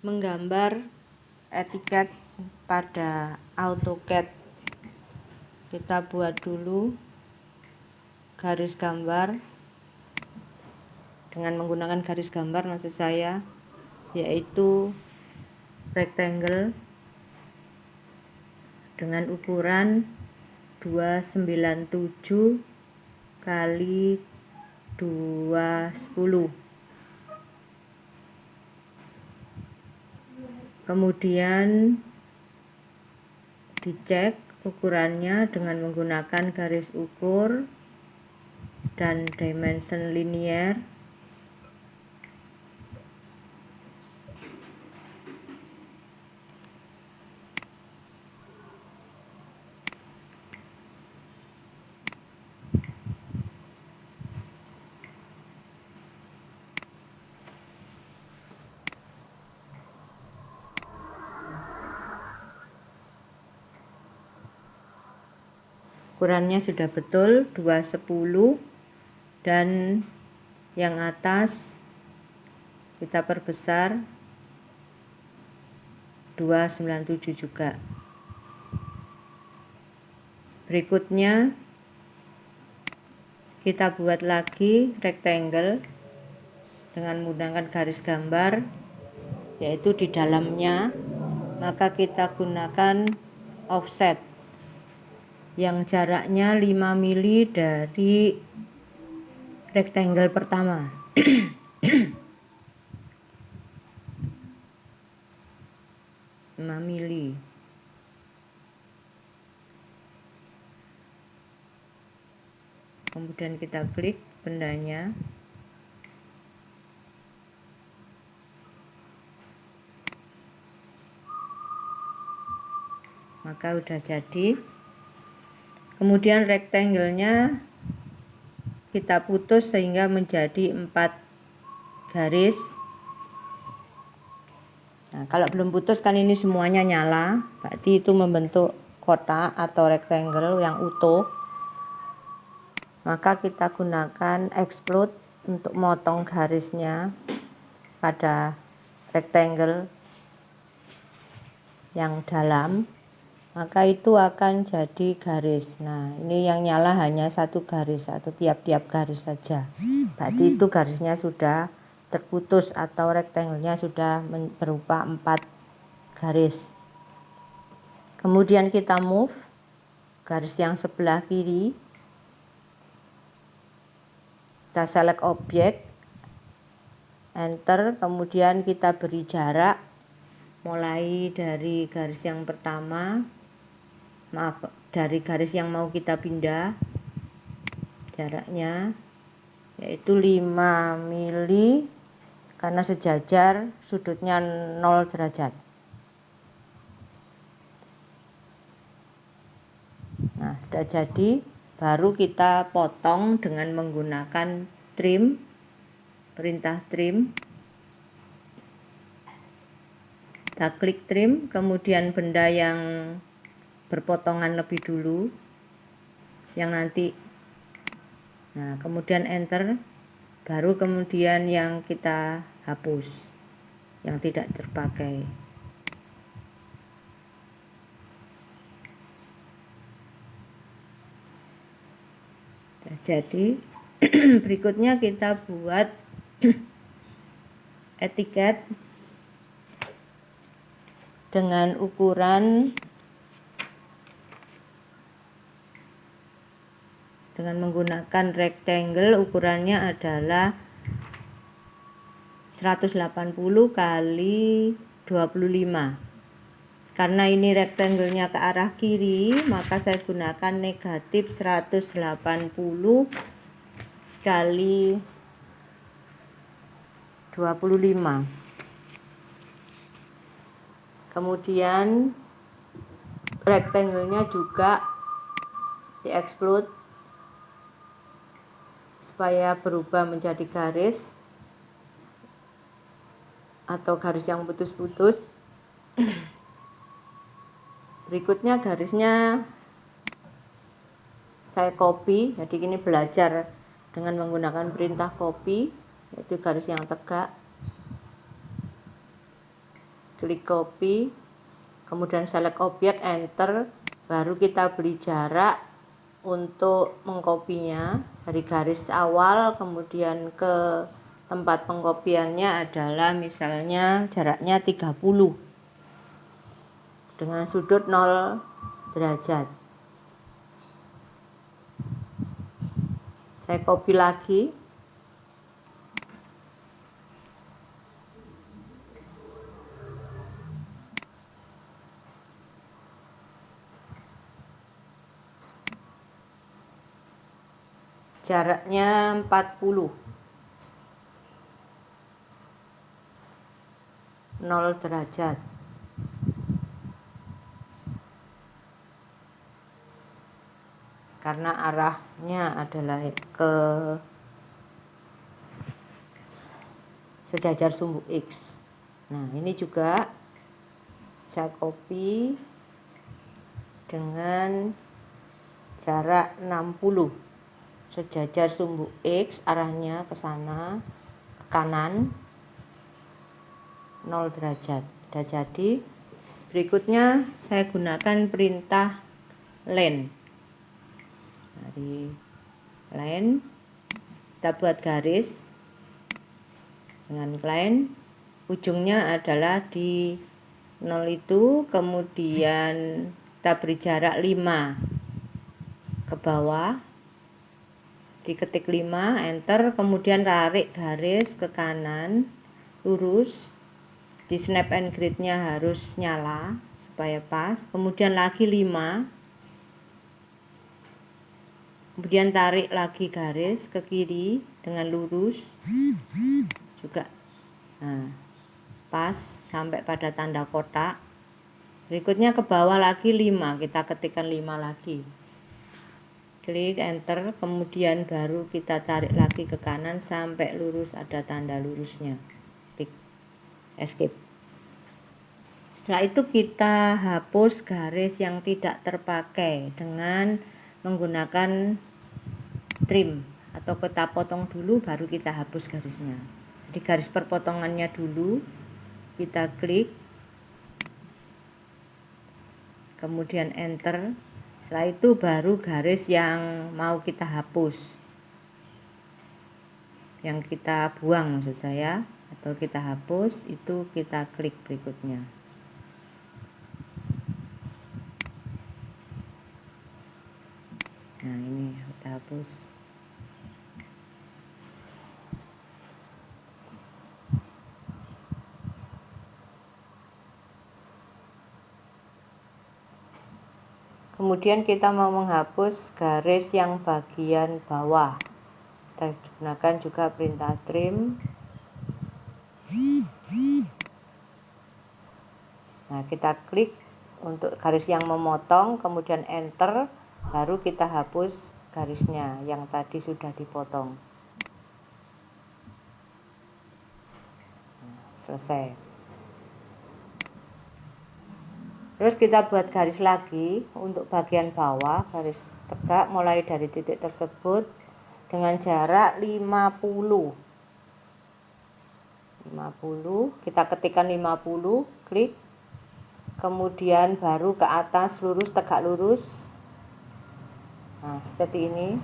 menggambar etiket pada AutoCAD. Kita buat dulu garis gambar dengan menggunakan garis gambar, maksud saya yaitu rectangle dengan ukuran 297 kali 210. Kemudian dicek ukurannya dengan menggunakan garis ukur dan dimension linear. Ukurannya sudah betul 210, dan yang atas kita perbesar 297 juga. Berikutnya kita buat lagi rectangle dengan menggunakan garis gambar, yaitu di dalamnya maka kita gunakan offset yang jaraknya 5 mili dari rectangle pertama. 5 mili. Kemudian kita klik bendanya. Maka udah jadi. Kemudian rectangle-nya kita putus sehingga menjadi 4 garis. Nah, kalau belum putus kan ini semuanya nyala, berarti itu membentuk kotak atau rectangle yang utuh. Maka kita gunakan extrude untuk motong garisnya pada rectangle yang dalam, maka itu akan jadi garis. Nah, ini yang nyala hanya satu garis atau tiap-tiap garis saja. Berarti itu garisnya sudah terputus atau rectangle-nya sudah berupa 4 garis. Kemudian kita move garis yang sebelah kiri. Kita select objek, enter, kemudian kita beri jarak mulai dari garis yang pertama, dari garis yang mau kita pindah, jaraknya yaitu 5 mili karena sejajar, sudutnya 0 derajat. Nah, sudah jadi, baru kita potong dengan menggunakan trim, perintah trim. Kita klik trim, kemudian benda yang berpotongan lebih dulu, yang nanti, nah kemudian enter, baru kemudian yang kita hapus, yang tidak terpakai. Nah, jadi berikutnya kita buat etiket dengan ukuran dengan menggunakan rectangle, ukurannya adalah 180 kali 25. Karena ini rectangle-nya ke arah kiri, maka saya gunakan negatif 180 kali 25. Kemudian rectangle-nya juga di-extrude supaya berubah menjadi garis atau garis yang putus-putus. Berikutnya garisnya saya copy, jadi ini belajar dengan menggunakan perintah copy, yaitu garis yang tegak. klik copy, kemudian select objek, enter, baru kita beri jarak untuk mengkopinya dari garis awal kemudian ke tempat pengkopiannya adalah misalnya jaraknya 30 dengan sudut 0 derajat. Saya copy lagi. Jaraknya 40. 0 derajat. Karena arahnya adalah ke sejajar sumbu X. Nah, ini juga saya copy dengan jarak 60. Sejajar sumbu X, arahnya ke sana, ke kanan, 0 derajat. Sudah jadi. Berikutnya saya gunakan perintah len. Dari len, kita buat garis dengan len. Ujungnya adalah di 0 itu, kemudian kita beri jarak 5 ke bawah, diketik 5, enter, kemudian tarik garis ke kanan lurus. Di snap and grid-nya harus nyala supaya pas, kemudian lagi 5, kemudian tarik lagi garis ke kiri dengan lurus juga. Nah, pas sampai pada tanda kotak. Berikutnya ke bawah lagi 5, kita ketikkan 5 lagi, klik enter, kemudian baru kita tarik lagi ke kanan sampai lurus, ada tanda lurusnya, klik escape. Setelah itu kita hapus garis yang tidak terpakai dengan menggunakan trim, atau kita potong dulu baru kita hapus garisnya. Jadi garis perpotongannya dulu kita klik, kemudian enter. Setelah itu baru garis yang mau kita hapus, yang kita buang maksud saya, atau kita hapus, itu kita klik berikutnya. Nah, ini kita hapus. Kemudian kita mau menghapus garis yang bagian bawah. Kita gunakan juga perintah trim. Nah, kita klik untuk garis yang memotong, kemudian enter, baru kita hapus garisnya yang tadi sudah dipotong. Nah, selesai. Terus kita buat garis lagi untuk bagian bawah, garis tegak mulai dari titik tersebut dengan jarak 50. Kita ketikkan 50, klik, kemudian baru ke atas lurus, tegak lurus. Nah, seperti ini.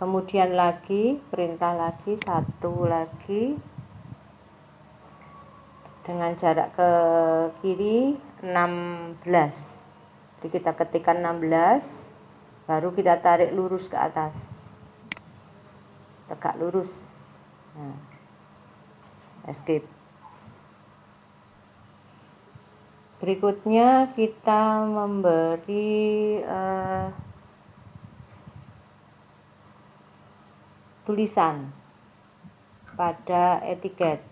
Kemudian lagi perintah lagi, satu lagi dengan jarak ke kiri 16. Jadi kita ketikkan 16, baru kita tarik lurus ke atas, tegak lurus. Nah, escape. Berikutnya kita memberi tulisan pada etiket.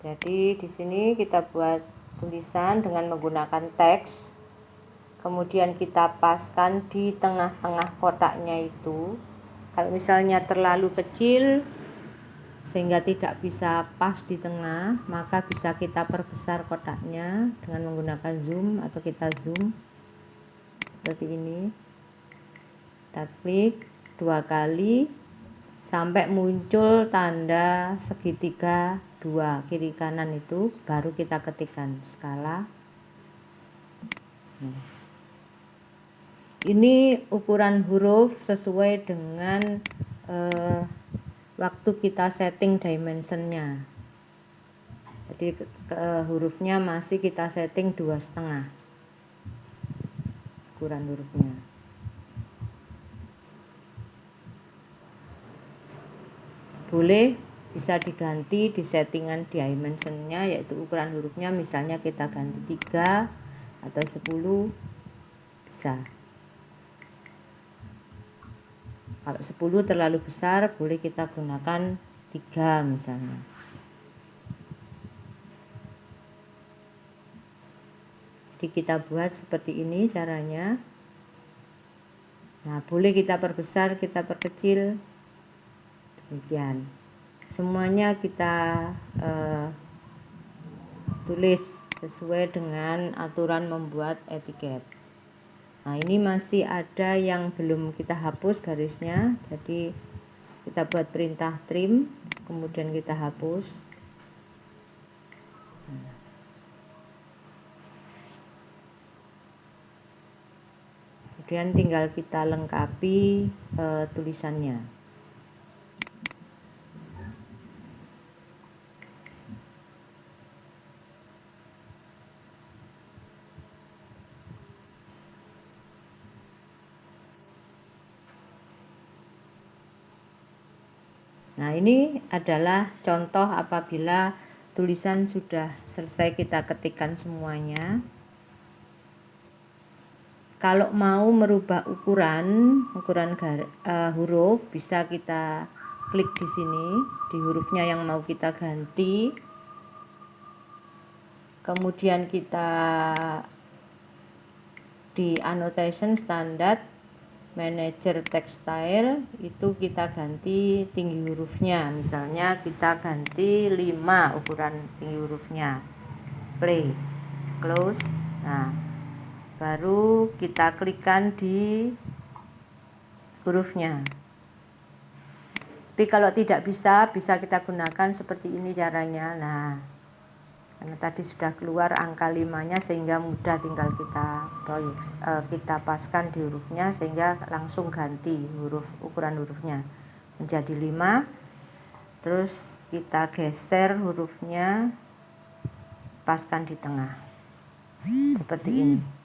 Jadi di sini kita buat tulisan dengan menggunakan teks, kemudian kita paskan di tengah-tengah kotaknya itu. Kalau misalnya terlalu kecil sehingga tidak bisa pas di tengah, maka bisa kita perbesar kotaknya dengan menggunakan zoom, atau kita zoom seperti ini. Kita klik 2 kali sampai muncul tanda segitiga 2 kiri kanan, itu baru kita ketikkan skala. Ini ukuran huruf sesuai dengan waktu kita setting dimensionnya. Jadi hurufnya masih kita setting 2,5 ukuran hurufnya. Boleh bisa diganti di settingan dimensionnya, yaitu ukuran hurufnya, misalnya kita ganti 3 atau 10 bisa. Kalau 10 terlalu besar, boleh kita gunakan 3 misalnya. Jadi kita buat seperti ini caranya. Nah, boleh kita perbesar, kita perkecil. Demikian. Semuanya kita tulis sesuai dengan aturan membuat etiket. Nah, ini masih ada yang belum kita hapus garisnya, jadi kita buat perintah trim, kemudian kita hapus. Kemudian tinggal kita lengkapi tulisannya. Nah, ini adalah contoh apabila tulisan sudah selesai kita ketikkan semuanya. Kalau mau merubah ukuran huruf, bisa kita klik di sini di hurufnya yang mau kita ganti. Kemudian kita di annotation standar manager text style, itu kita ganti tinggi hurufnya, misalnya kita ganti 5 ukuran tinggi hurufnya. Play, close. Nah, baru kita klikkan di hurufnya. Tapi kalau tidak bisa kita gunakan seperti ini caranya. Nah, karena tadi sudah keluar angka 5-nya, sehingga mudah, tinggal kita paskan di hurufnya, sehingga langsung ganti ukuran hurufnya menjadi 5. Terus kita geser hurufnya, paskan di tengah seperti ini.